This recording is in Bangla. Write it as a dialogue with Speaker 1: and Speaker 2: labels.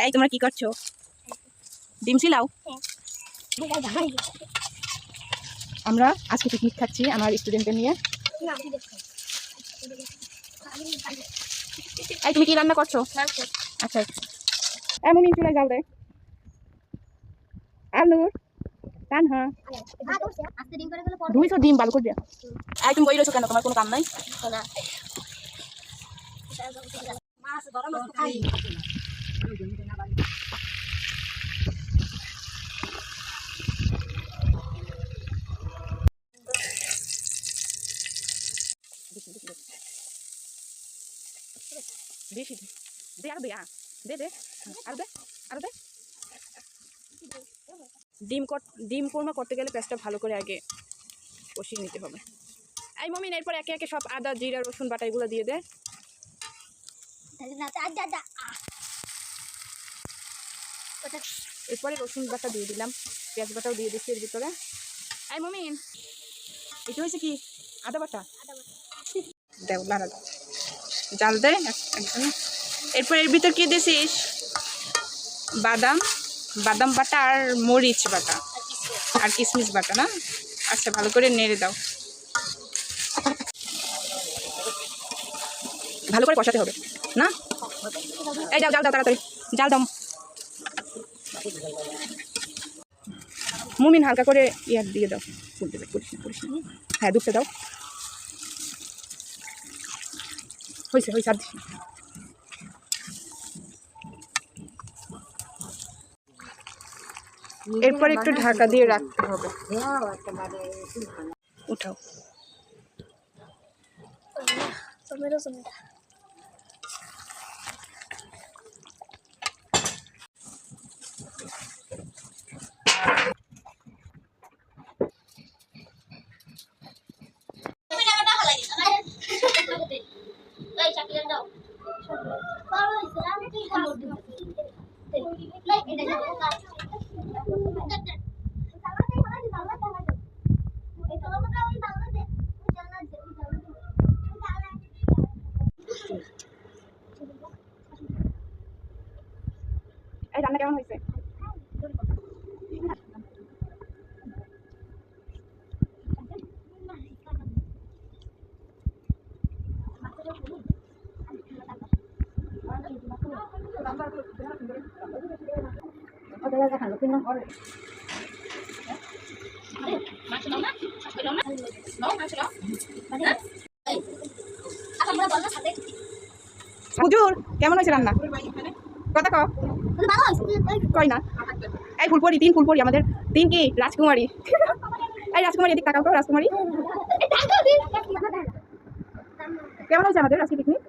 Speaker 1: এই তোমরা কি করছো? ডিম ছিলাও? আমরা আজকে পিকনিক খাচ্ছি আমার স্টুডেন্টদের নিয়ে। এই তুমি কি রান্না করছো? আচ্ছা এই মুমিন চলে যাও রে। আলুর কানহা 200 ডিম ভালো করে দিয়া। এই তুমি বই রয়েছো কেন? তোমার কোনো কাম নাই? মাছ গরম মাছ খাই। বেশি দে আর দে দে দে আর দে আর দে। ডিম কোরমা করতে গেলে পেঁয়াজটা ভালো করে আগে কষিয়ে নিতে হবে। এই মমিন এরপর একে একে সব আদা জিরা রসুন বাটা এগুলো দিয়ে দে। এরপরে রসুন বাটা দিয়ে দিলাম, পেঁয়াজ বাটাও দিয়ে দিচ্ছি এর ভিতরে। এই মমিন এটা হয়েছে কি? আদা বাটা দেও, লাড়া দাও, জাল দে একদম। এরপর এর ভিতর কি দিছিস? বাদাম বাটা আর মরিচ বাটা আর কিশমিশ বাটা না? আচ্ছা ভালো করে নেড়ে দাও, ভালো করে কষাতে হবে না? এই যাও যাও দাও তাড়াতাড়ি জাল দাও। মুমিন হালকা করে ইয়ার দিয়ে দাও, ফুল দেবে, পুলিশ না। হ্যাঁ দুধটা দাও, হয়েছে হয়েছে আর দিস না। এরপর একটু ঢাকা দিয়ে রাখতে হবে। উঠাও এই রান্না কেমন হয়েছে? হুজুর কেমন হয়েছে রান্না? কথা কও কই না। এই ফুলপরি, 3 ফুলপরি আমাদের 3 কি রাজকুমারী। এই রাজকুমারী এদিক তাকাও তো, রাজকুমারী কেমন হয়েছে আমাদের আজকে পিকনিক?